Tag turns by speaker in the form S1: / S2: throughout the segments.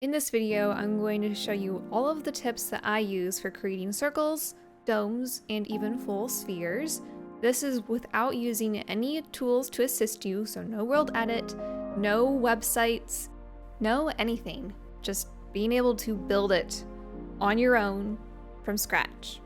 S1: In this video, I'm going to show you all of the tips that I use for creating circles, domes, and even full spheres. This is without using any tools to assist you, so no world edit, no websites, no anything. Just being able to build it on your own from scratch.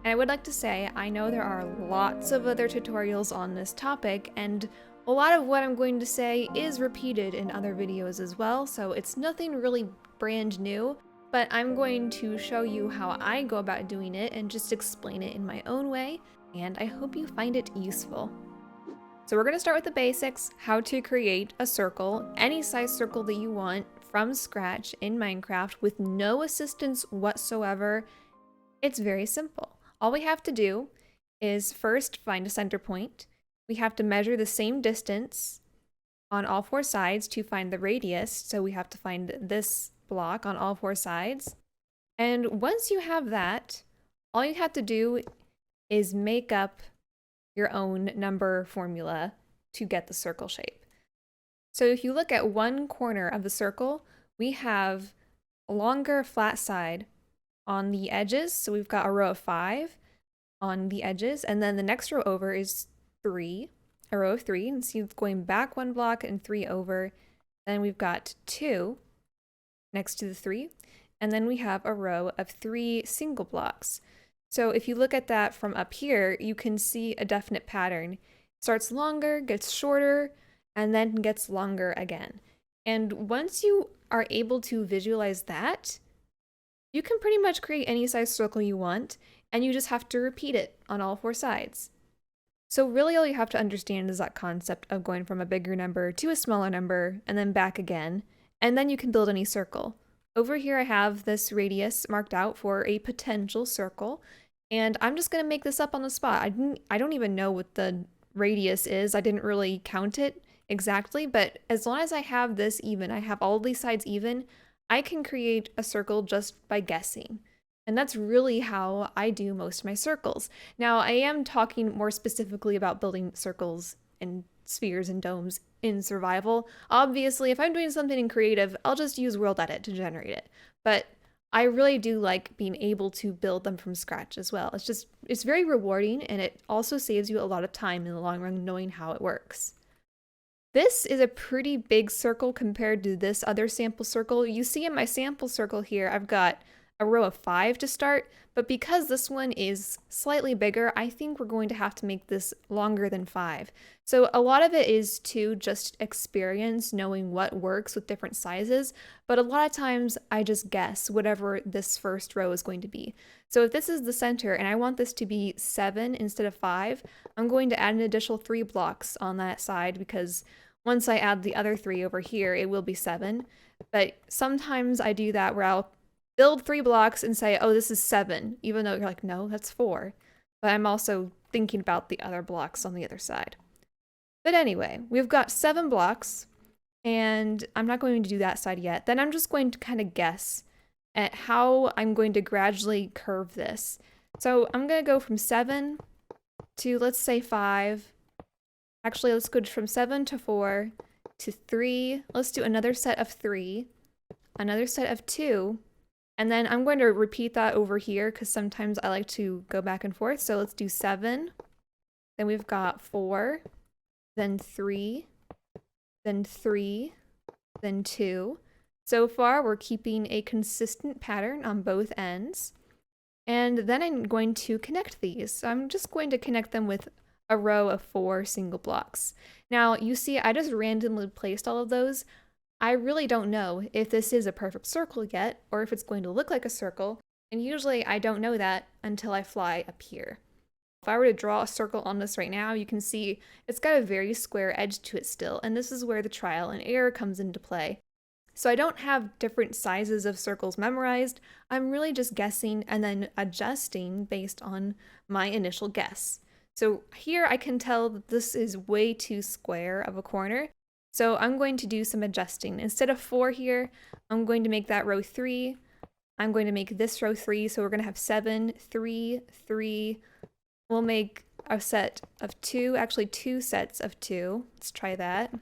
S1: And I would like to say, I know there are lots of other tutorials on this topic, and a lot of what I'm going to say is repeated in other videos as well, so it's nothing really brand new, but I'm going to show you how I go about doing it and just explain it in my own way, and I hope you find it useful. So we're going to start with the basics, how to create a circle, any size circle that you want from scratch in Minecraft with no assistance whatsoever. It's very simple. All we have to do is first find a center point. We have to measure the same distance on all four sides to find the radius. So we have to find this block on all four sides. And once you have that, all you have to do is make up your own number formula to get the circle shape. So if you look at one corner of the circle, we have a longer flat side on the edges. So we've got a row of 5 on the edges, and then the next row over is 3, a row of 3, and see it's going back 1 block and 3 over. Then we've got 2 next to the 3, and then we have a row of 3 single blocks. So if you look at that from up here, you can see a definite pattern. It starts longer, gets shorter, and then gets longer again. And once you are able to visualize that, you can pretty much create any size circle you want, and you just have to repeat it on all 4 sides. So really all you have to understand is that concept of going from a bigger number to a smaller number, and then back again, and then you can build any circle. Over here I have this radius marked out for a potential circle, and I'm just going to make this up on the spot. I don't even know what the radius is. I didn't really count it exactly, but as long as I have this even, I have all these sides even, I can create a circle just by guessing. And that's really how I do most of my circles. Now, I am talking more specifically about building circles and spheres and domes in survival. Obviously, if I'm doing something in creative, I'll just use world edit to generate it. But I really do like being able to build them from scratch as well. It's very rewarding, and it also saves you a lot of time in the long run knowing how it works. This is a pretty big circle compared to this other sample circle. You see in my sample circle here, I've got a row of 5 to start, but because this one is slightly bigger, I think we're going to have to make this longer than 5. So a lot of it is to just experience knowing what works with different sizes, but a lot of times I just guess whatever this first row is going to be. So if this is the center and I want this to be 7 instead of 5, I'm going to add an additional 3 blocks on that side, because once I add the other 3 over here, it will be 7. But sometimes I do that where I'll build 3 blocks and say, oh, this is 7, even though you're like, no, that's 4. But I'm also thinking about the other blocks on the other side. But anyway, we've got 7 blocks, and I'm not going to do that side yet. Then I'm just going to kind of guess at how I'm going to gradually curve this. So I'm going to go from 7 to, let's say, 5. Actually, let's go from 7 to 4 to 3. Let's do another set of 3, another set of 2, and then I'm going to repeat that over here because sometimes I like to go back and forth. So let's do 7, then we've got 4, then 3, then 3, then 2. So far, we're keeping a consistent pattern on both ends. And then I'm going to connect these. So I'm just going to connect them with a row of 4 single blocks. Now, you see, I just randomly placed all of those. I really don't know if this is a perfect circle yet, or if it's going to look like a circle, and usually I don't know that until I fly up here. If I were to draw a circle on this right now, you can see it's got a very square edge to it still, and this is where the trial and error comes into play. So I don't have different sizes of circles memorized. I'm really just guessing and then adjusting based on my initial guess. So here I can tell that this is way too square of a corner. So I'm going to do some adjusting. Instead of 4 here, I'm going to make that row 3. I'm going to make this row 3. So we're going to have 7, 3, 3. We'll make a set of 2, actually 2 sets of 2. Let's try that.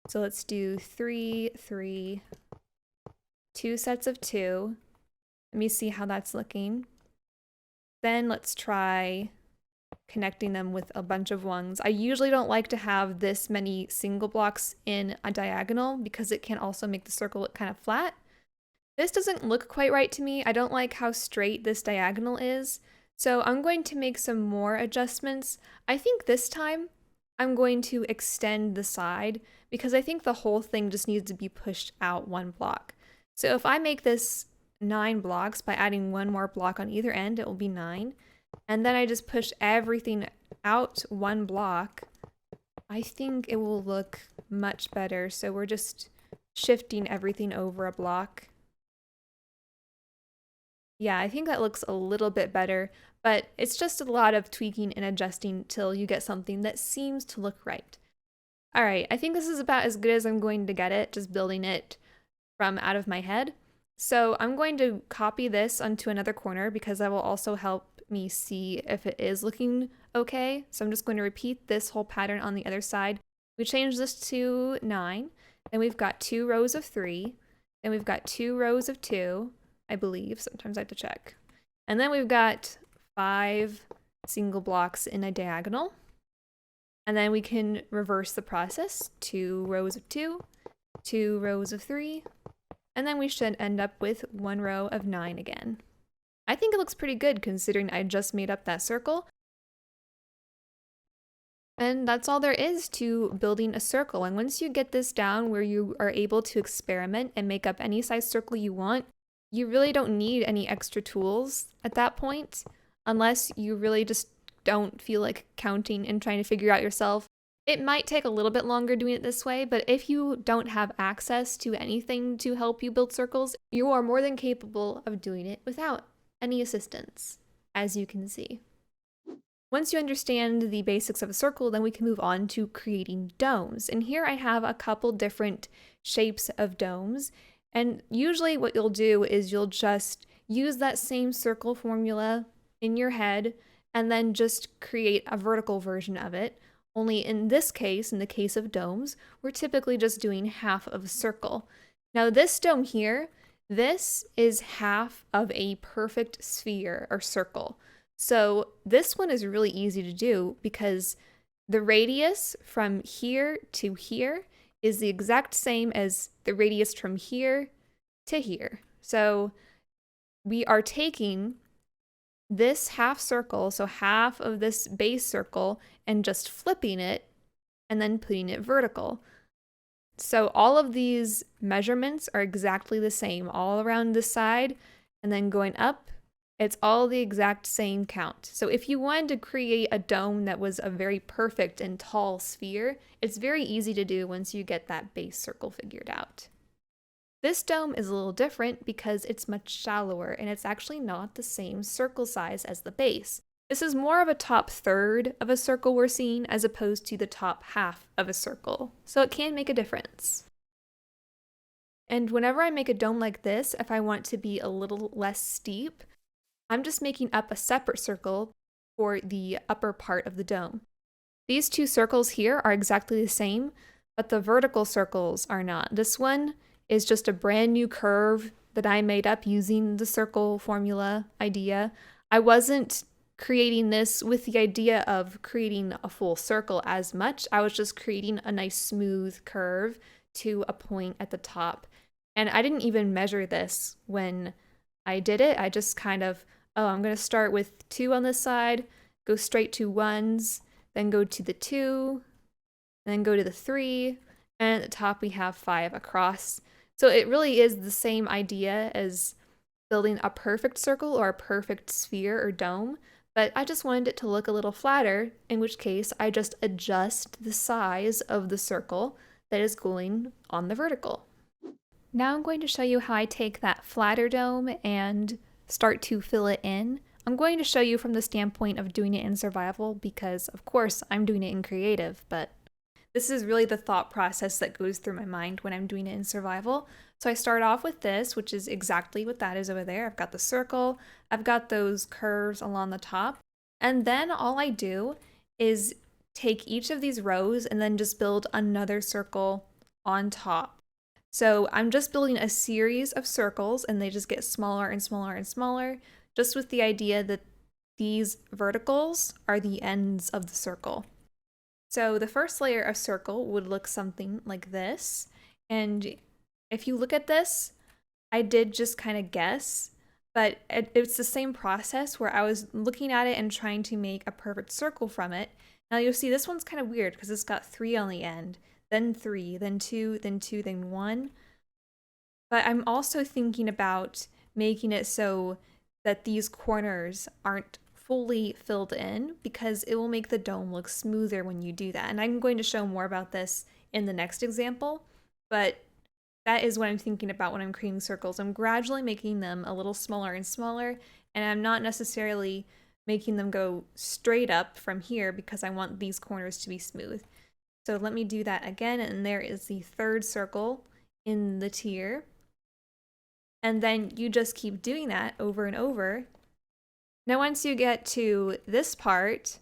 S1: So let's do 3, 3, 2 sets of 2. Let me see how that's looking. Then let's try connecting them with a bunch of ones. I usually don't like to have this many single blocks in a diagonal because it can also make the circle look kind of flat. This doesn't look quite right to me. I don't like how straight this diagonal is. So I'm going to make some more adjustments. I think this time I'm going to extend the side because I think the whole thing just needs to be pushed out 1 block. So if I make this 9 blocks by adding 1 more block on either end, it will be 9. And then I just push everything out 1 block, I think it will look much better. So we're just shifting everything over a block. Yeah, I think that looks a little bit better, but it's just a lot of tweaking and adjusting till you get something that seems to look right. All right, I think this is about as good as I'm going to get it, just building it from out of my head. So I'm going to copy this onto another corner because that will also help me see if it is looking okay. So I'm just going to repeat this whole pattern on the other side. We change this to 9, then we've got 2 rows of 3, then we've got 2 rows of 2, I believe. Sometimes I have to check. And then we've got 5 single blocks in a diagonal. And then we can reverse the process. 2 rows of 2, 2 rows of 3, and then we should end up with 1 row of 9 again. I think it looks pretty good considering I just made up that circle. And that's all there is to building a circle. And once you get this down where you are able to experiment and make up any size circle you want, you really don't need any extra tools at that point, unless you really just don't feel like counting and trying to figure out yourself. It might take a little bit longer doing it this way, but if you don't have access to anything to help you build circles, you are more than capable of doing it without any assistance, as you can see. Once you understand the basics of a circle, then we can move on to creating domes. And here I have a couple different shapes of domes. And usually what you'll do is you'll just use that same circle formula in your head and then just create a vertical version of it. Only in this case, in the case of domes, we're typically just doing half of a circle. Now this dome here, this is half of a perfect sphere or circle. So this one is really easy to do because the radius from here to here is the exact same as the radius from here to here. So we are taking this half circle, so half of this base circle, and just flipping it and then putting it vertical. So all of these measurements are exactly the same all around this side, and then going up, it's all the exact same count. So if you wanted to create a dome that was a very perfect and tall sphere, it's very easy to do once you get that base circle figured out. This dome is a little different because it's much shallower and it's actually not the same circle size as the base. This is more of a top third of a circle we're seeing as opposed to the top half of a circle, so it can make a difference. And whenever I make a dome like this, if I want to be a little less steep, I'm just making up a separate circle for the upper part of the dome. These two circles here are exactly the same, but the vertical circles are not. This one is just a brand new curve that I made up using the circle formula idea. I wasn't creating this with the idea of creating a full circle as much. I was just creating a nice smooth curve to a point at the top. And I didn't even measure this when I did it. I just kind of, I'm going to start with 2 on this side, go straight to 1s, then go to the 2, and then go to the 3, and at the top we have 5 across. So it really is the same idea as building a perfect circle or a perfect sphere or dome, but I just wanted it to look a little flatter, in which case I just adjust the size of the circle that is going on the vertical. Now I'm going to show you how I take that flatter dome and start to fill it in. I'm going to show you from the standpoint of doing it in survival because, of course, I'm doing it in creative, but this is really the thought process that goes through my mind when I'm doing it in survival. So I start off with this, which is exactly what that is over there. I've got the circle, I've got those curves along the top, and then all I do is take each of these rows and then just build another circle on top. So I'm just building a series of circles and they just get smaller and smaller and smaller, just with the idea that these verticals are the ends of the circle. So the first layer of circle would look something like this. And if you look at this, I did just kind of guess, but it's the same process where I was looking at it and trying to make a perfect circle from it. Now you'll see this one's kind of weird because it's got 3 on the end, then 3, then 2, then 2, then 1. But I'm also thinking about making it so that these corners aren't fully filled in because it will make the dome look smoother when you do that. And I'm going to show more about this in the next example, but that is what I'm thinking about when I'm creating circles. I'm gradually making them a little smaller and smaller, and I'm not necessarily making them go straight up from here because I want these corners to be smooth. So let me do that again, and there is the third circle in the tier. And then you just keep doing that over and over. Now once you get to this part,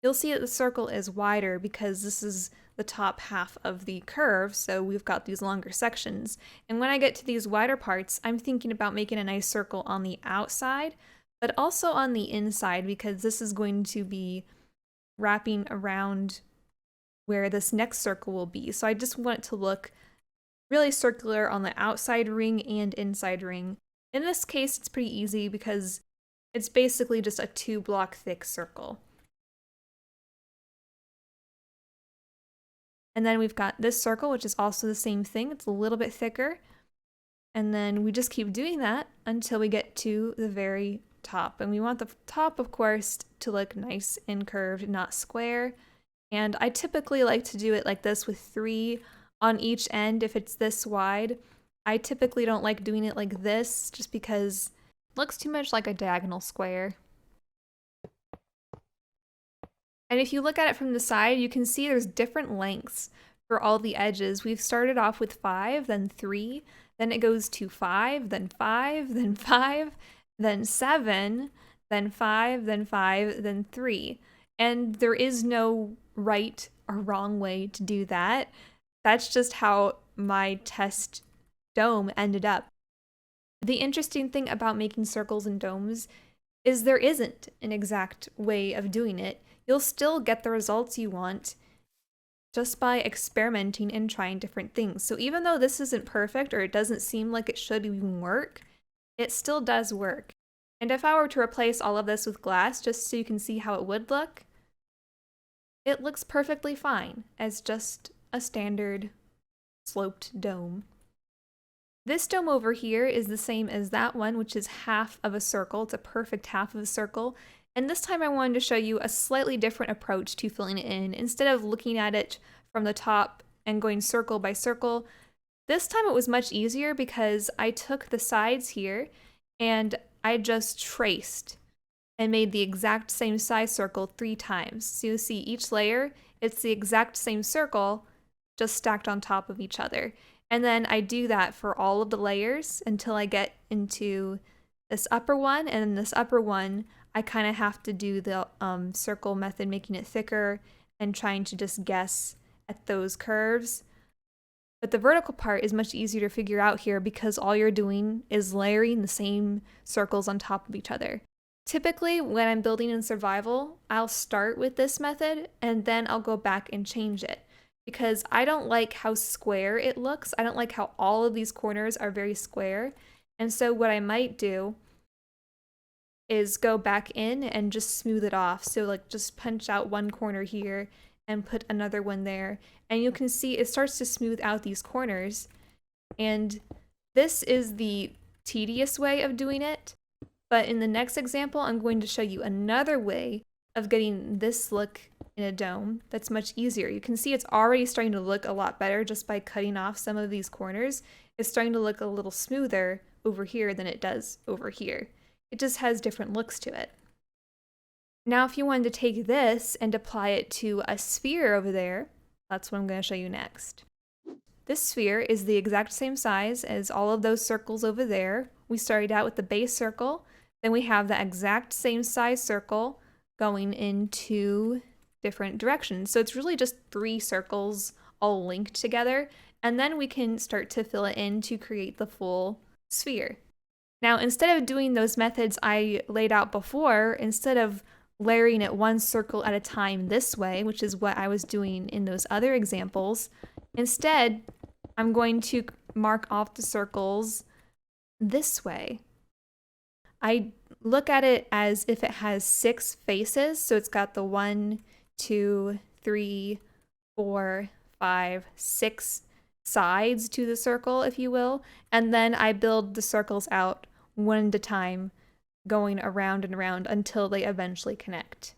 S1: you'll see that the circle is wider because this is the top half of the curve, so we've got these longer sections. And when I get to these wider parts, I'm thinking about making a nice circle on the outside, but also on the inside because this is going to be wrapping around where this next circle will be. So I just want it to look really circular on the outside ring and inside ring. In this case, it's pretty easy because it's basically just a 2-block thick circle. And then we've got this circle, which is also the same thing. It's a little bit thicker. And then we just keep doing that until we get to the very top. And we want the top, of course, to look nice and curved, not square. And I typically like to do it like this with 3 on each end if it's this wide. I typically don't like doing it like this just because it looks too much like a diagonal square. And if you look at it from the side, you can see there's different lengths for all the edges. We've started off with 5, then 3, then it goes to 5, then 5, then 5, then 7, then 5, then 5, then 3. And there is no right or wrong way to do that. That's just how my test dome ended up. The interesting thing about making circles and domes is there isn't an exact way of doing it. You'll still get the results you want just by experimenting and trying different things. So even though this isn't perfect or it doesn't seem like it should even work, it still does work. And if I were to replace all of this with glass just so you can see how it would look, it looks perfectly fine as just a standard sloped dome. This dome over here is the same as that one, which is half of a circle. It's a perfect half of a circle. And this time I wanted to show you a slightly different approach to filling it in. Instead of looking at it from the top and going circle by circle, this time it was much easier because I took the sides here and I just traced and made the exact same size circle 3 times. So you see each layer, it's the exact same circle, just stacked on top of each other. And then I do that for all of the layers until I get into this upper one, and then this upper one, I kind of have to do the circle method, making it thicker and trying to just guess at those curves. But the vertical part is much easier to figure out here because all you're doing is layering the same circles on top of each other. Typically, when I'm building in survival, I'll start with this method and then I'll go back and change it because I don't like how square it looks. I don't like how all of these corners are very square. And so what I might do is go back in and just smooth it off. So like just punch out one corner here and put another one there. And you can see it starts to smooth out these corners. And this is the tedious way of doing it. But in the next example, I'm going to show you another way of getting this look in a dome that's much easier. You can see it's already starting to look a lot better just by cutting off some of these corners. It's starting to look a little smoother over here than it does over here. It just has different looks to it. Now, if you wanted to take this and apply it to a sphere over there, that's what I'm going to show you next. This sphere is the exact same size as all of those circles over there. We started out with the base circle, then we have the exact same size circle going in 2 different directions. So it's really just 3 circles all linked together. and then we can start to fill it in to create the full sphere. Now, instead of doing those methods I laid out before, instead of layering it one circle at a time this way, which is what I was doing in those other examples, instead, I'm going to mark off the circles this way. I look at it as if it has 6 faces, so it's got the 1, 2, 3, 4, 5, 6 sides to the circle, if you will, and then I build the circles out one at a time, going around and around until they eventually connect.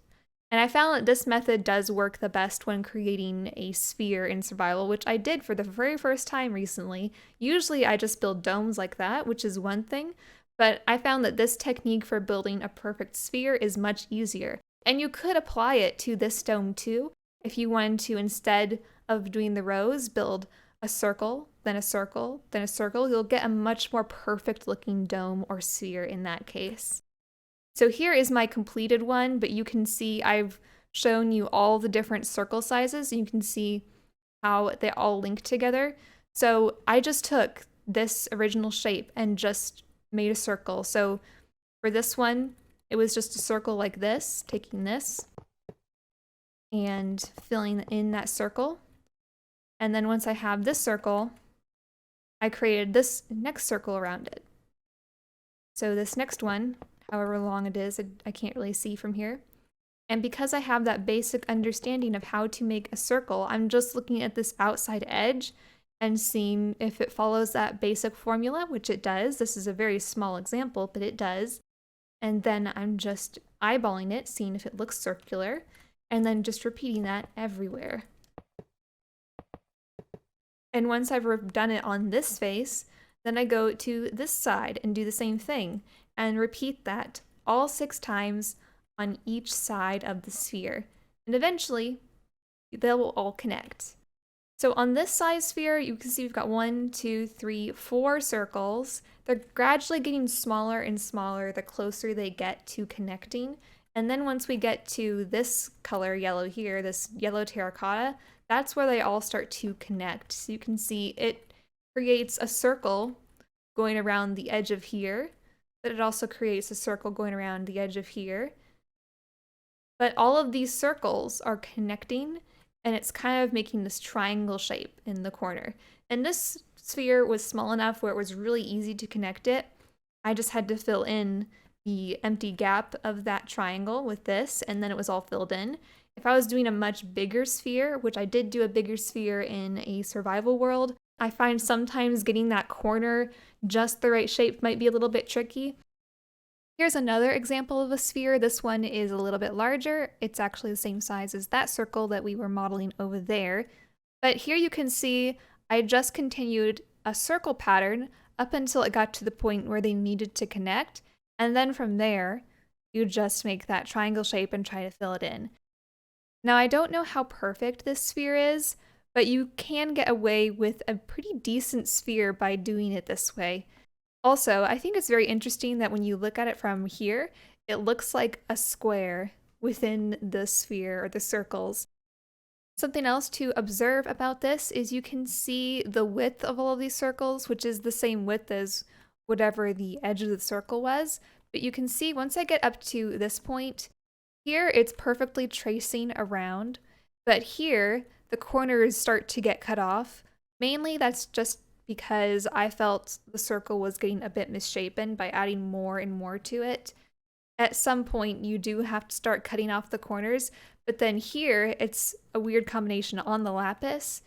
S1: And I found that this method does work the best when creating a sphere in survival, which I did for the very first time recently. Usually I just build domes like that, which is one thing, but I found that this technique for building a perfect sphere is much easier. And you could apply it to this dome too, if you wanted to, instead of doing the rows, build a circle, then a circle, then a circle. You'll get a much more perfect looking dome or sphere in that case. So here is my completed one, but you can see I've shown you all the different circle sizes, and you can see how they all link together. So I just took this original shape and just made a circle. So for this one, it was just a circle like this, taking this and filling in that circle. And then once I have this circle, I created this next circle around it. So this next one, however long it is, I can't really see from here. And because I have that basic understanding of how to make a circle, I'm just looking at this outside edge and seeing if it follows that basic formula, which it does. This is a very small example, but it does. And then I'm just eyeballing it, seeing if it looks circular, and then just repeating that everywhere. And once I've done it on this face, then I go to this side and do the same thing and repeat that all 6 times on each side of the sphere. And eventually, they will all connect. So on this size sphere, you can see we've got 1, 2, 3, 4 circles. They're gradually getting smaller and smaller the closer they get to connecting. And then once we get to this color yellow here, this yellow terracotta, that's where they all start to connect. So you can see it creates a circle going around the edge of here, but it also creates a circle going around the edge of here. But all of these circles are connecting, and it's kind of making this triangle shape in the corner. And this sphere was small enough where it was really easy to connect it. I just had to fill in the empty gap of that triangle with this, and then it was all filled in. If I was doing a much bigger sphere, which I did do a bigger sphere in a survival world, I find sometimes getting that corner just the right shape might be a little bit tricky. Here's another example of a sphere. This one is a little bit larger. It's actually the same size as that circle that we were modeling over there. But here you can see I just continued a circle pattern up until it got to the point where they needed to connect. And then from there, you just make that triangle shape and try to fill it in. Now, I don't know how perfect this sphere is, but you can get away with a pretty decent sphere by doing it this way. Also, I think it's very interesting that when you look at it from here, it looks like a square within the sphere or the circles. Something else to observe about this is you can see the width of all of these circles, which is the same width as whatever the edge of the circle was. But you can see once I get up to this point, here it's perfectly tracing around, but here the corners start to get cut off. Mainly that's just because I felt the circle was getting a bit misshapen by adding more and more to it. At some point you do have to start cutting off the corners, but then here it's a weird combination on the lapis.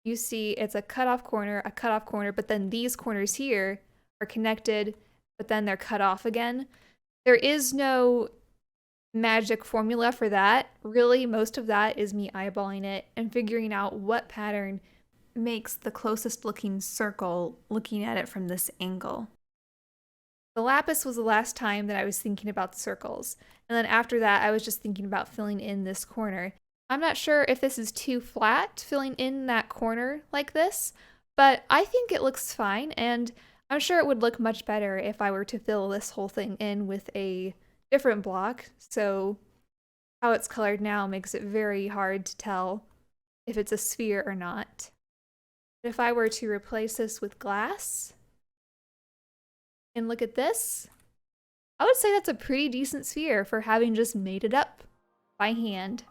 S1: You see it's a cut off corner, but then these corners here are connected, but then they're cut off again. There is no magic formula for that. Really, most of that is me eyeballing it and figuring out what pattern makes the closest looking circle looking at it from this angle. The lapis was the last time that I was thinking about the circles, and then after that I was just thinking about filling in this corner. I'm not sure if this is too flat, filling in that corner like this, but I think it looks fine, and I'm sure it would look much better if I were to fill this whole thing in with a different block. So how it's colored now makes it very hard to tell if it's a sphere or not. If I were to replace this with glass and look at this, I would say that's a pretty decent sphere for having just made it up by hand.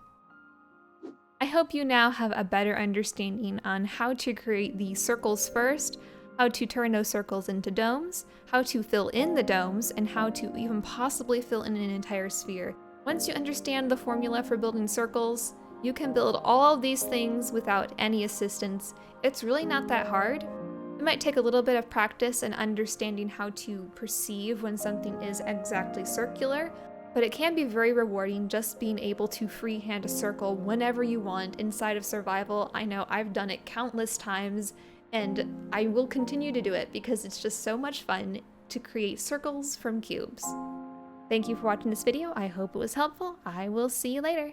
S1: I hope you now have a better understanding on how to create the circles first, how to turn those circles into domes, how to fill in the domes, and how to even possibly fill in an entire sphere. Once you understand the formula for building circles, you can build all of these things without any assistance. It's really not that hard. It might take a little bit of practice and understanding how to perceive when something is exactly circular, but it can be very rewarding just being able to freehand a circle whenever you want inside of Survival. I know I've done it countless times, and I will continue to do it because it's just so much fun to create circles from cubes. Thank you for watching this video. I hope it was helpful. I will see you later.